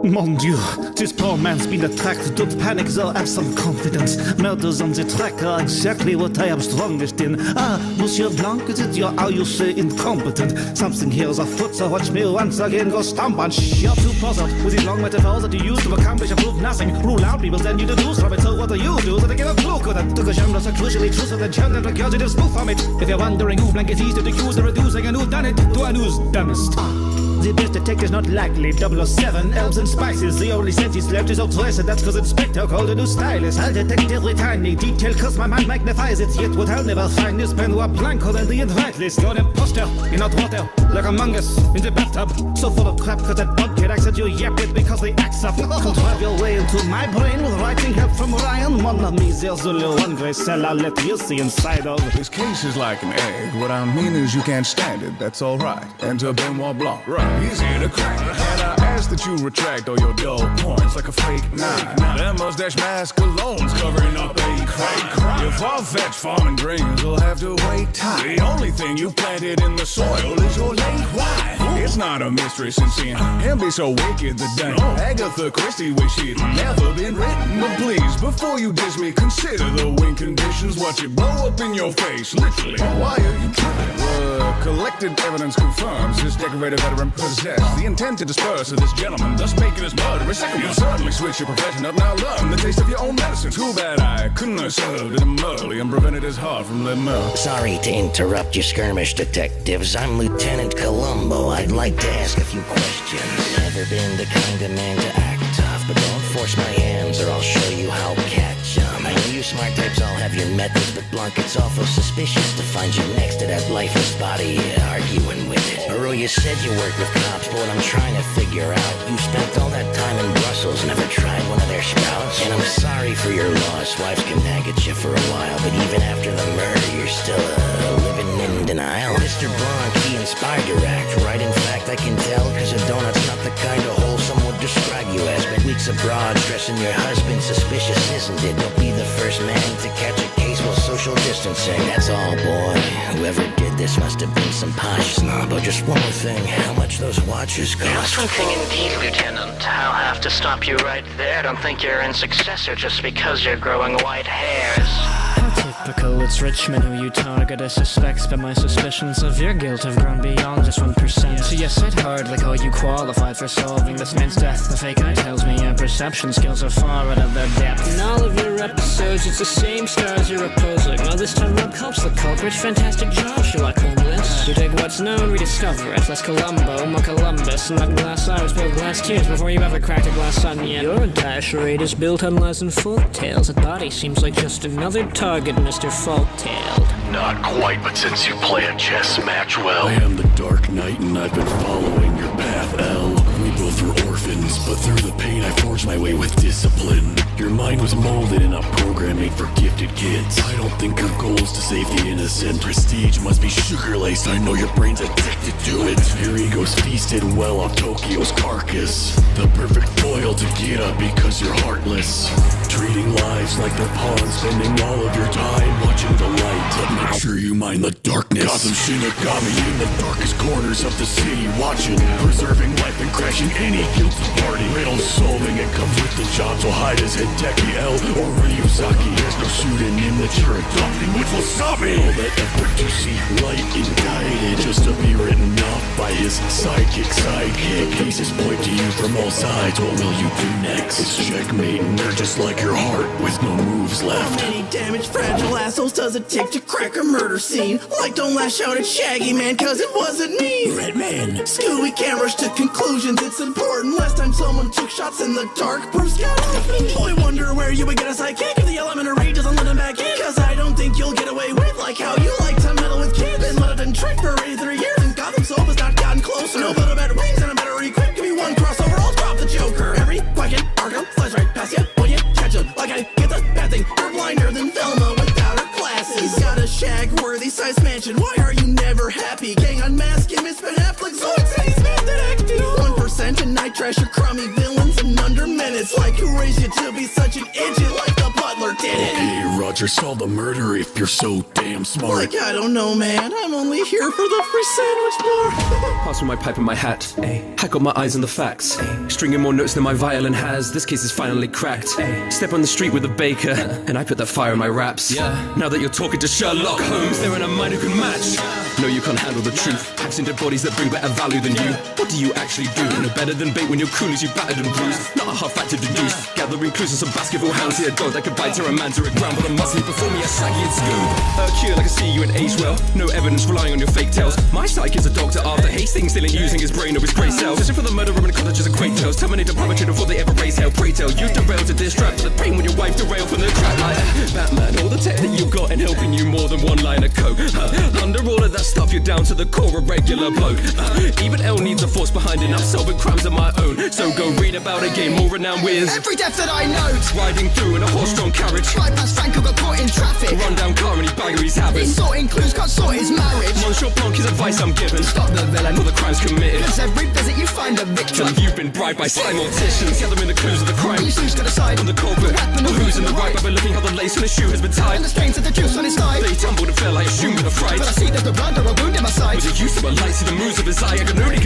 Mon Dieu, this poor man's been attacked. Don't panic though, have some confidence. Murder's on the track are exactly what I am strongest in. Ah, Monsieur Blanc, is it your, are you so incompetent? Something here's afoot, so watch me once again go stomp on You're too puzzled with these long metaphors that you use to accomplish and prove nothing. Rule out people, send you deduce from it, so what do you do? So they get a clue that took a genre so crucially truthful and churned and recursive spoof from it. If you're wondering who Blanc is, he's the accused of reducing a who done it to a who's dumbest. The best detective's not likely. 007, herbs and spices. The only sense he's left is obsessive. That's cause Inspector called a new stylist. I'll detect every tiny detail cause my mind magnifies it. Yet what I'll never find is Benoit Blanco than the invite list. You're an imposter, you're not water, like Among Us in the bathtub. So full of crap cause that bucket accent you yap it because they axe up. Contrive your way into my brain with writing help from Ryan. Mon ami, there's only one great cell I'll let you see inside of. This case is like an egg. What I mean is you can't stand it, that's alright. Enter Benoit Blanc. Right. He's here to crack. And I ask that you retract all your dull points like a fake nine. That mustache mask alone's covering up a crime. Your far-fetched farming dreams will have to wait time. The only thing you planted in the soil is your late wife. It's not a mystery since seeing him be so wicked the day Agatha Christie wish he'd never been written. But please, before you diss me, consider the win conditions. Watch it blow up in your face, literally. Why are you tripping? Collected evidence confirms this decorated veteran possessed the intent to disperse of this gentleman, thus making his murderous second. You'll certainly switch your profession up now. Learn the taste of your own medicine. Too bad I couldn't have served him early and prevented his heart from letting out. Sorry to interrupt your skirmish, detectives. I'm Lieutenant Columbo. I'd like to ask a few questions. Never been the kind of man to act tough, but don't force my hands or I'll show you how catch 'em. I know you smart types all have your methods, but Blanc, it's awful suspicious to find you next to that lifeless body arguing with it. Earl, you said you worked with cops, but what I'm trying to figure out, you spent all that time in Brussels, never tried one of their sprouts? And I'm sorry for your loss, wives can nag at you for a while, but even after the murder, you're still living in denial. Mr. Blanc, he inspired your act, right? In fact, I can tell, cause a donut's not the kind of hole some would describe you as. Spent weeks abroad, stressing your husband, suspicious, isn't it? Don't be the first man to catch a case while social distancing. That's all, boy. Whoever did this must have been some posh snob. Oh, just one more thing, how much those watches cost? Something indeed, Lieutenant. I'll have to stop you right there. Don't think you're in successor just because you're growing white hairs. Typical, it's Richmond who you target as suspects, but my suspicions of your guilt have grown beyond just 1%. So you said hardly how you qualified for solving this man's death. The fake eye tells me your perception skills are far out of their depth. In all of your episodes, it's the same stars you're opposing. Well, this time Rob helps the culprit. Fantastic job, Sherlock Holmes. You take what's known, rediscover it. Less Columbo, more Columbus. Not glass eyes, but glass tears before you ever cracked a glass onion. Your dash rate is built on lies and folk tales. That body seems like just another target, Mr. Folk-tailed. Not quite, but since you play a chess match well. I am the Dark Knight and I've been following your path, L. We both were orphans, but through the pain I forged my way with discipline. Your mind was molded in a program made for gifted kids. I don't think your goal is to save the innocent. Prestige must be sugar-laced, I know your brain's addicted to it. Your ego's feasted well on Tokyo's carcass. The perfect foil to get up because you're heartless. Treating lives like they're pawns, spending all of your time watching the light. But make sure you mind the darkness. Gotham Shinigami in the darkest corners of the city, watching, preserving life and crashing any guilty party. Riddle solving, it comes with the job, so hide as Hideki L or Ryuzaki. There's no pseudonym that you're adopting with wasabi. All that effort to see light indicted, just to be written off by his sidekick. Cases point to you from all sides. What will you do next? It's checkmate, and they're just like your heart with no moves left. How many damaged, fragile assholes does it take to crack a murder scene? Like, don't lash out at Shaggy, man, cause it wasn't me. Red man. Scooby can't rush to conclusions, it's important. Last time someone took shots in the dark, Bruce got off me. Boy, wonder where you would get a sidekick if the elementary doesn't let him back in. Cause I don't think you'll get away with like how you like to meddle with kids. Been let it in trick for 83 years and Gotham Soap has not gotten closer. No better better wings and a better equipped. Give me one crossover, I'll drop the Joker. Every question, Arkham, flies right past you when you catch him. Like I get the bad thing, you're blinder than Velma without her glasses. He's got a shag-worthy size mansion, why are you never happy? Gang unmask him, it's been Affleck, Zoids, and he's method acting. 1% and night trash your crummy villains in under minutes. Like who raised you to be such an idiot like the butler did it? Okay, Rod or solve the murder if you're so damn smart. Like, I don't know, man. I'm only here for the free sandwich bar. Pass me my pipe and my hat. Hack up my eyes on the facts. Stringing more notes than my violin has. This case is finally cracked. Step on the street with a baker, and I put that fire in my raps. Now that you're talking to Sherlock Holmes, there ain't a mind who can match. No, you can't handle the truth. I've seen dead bodies that bring better value than you. What do you actually do? No better than bait when your coolies you battered and bruised. Not a hard fact to deduce. Gathering clues on some basketball hounds. See a dog that could bite or a man to a ground, but a must before me a Shaggy and Scoob. Hercule, I can see you in age well. No evidence relying on your fake tales. My psych is a doctor after Hastings still ain't using his brain or his grey cells. Searching for the murderer in cottages and quake tales. Terminate the puppetry before they ever raise hell. Pray tell you derail to this trap for the pain when your wife derailed from the trap like Batman. All the tech that you got and helping you more than one line of coke. Under all of that stuff, you're down to the core a regular bloke. Even L needs a force behind it. I'm solving crimes of my own. So go read about a game more renowned with every death that I note. Riding through in a horse-drawn carriage. Drive past Franco, got caught in traffic. Run down car and he bagger his habits. He's sorting clues, can't sort his marriage. Monsieur Blanc is advice I'm given. Stop the villain for the crimes committed. Cause every visit you find a victim. You've been bribed by sly morticians. Gathering the clues of the crime. Who's got a side on the culprit? Or who's in the right? By looking how the lace on his shoe has been tied. And the stains of the juice on his thigh. They tumbled and fell, I assume with a fright. But I see there's the blood or a wound in my side. With the use of a light, see the moves of his eye. I can only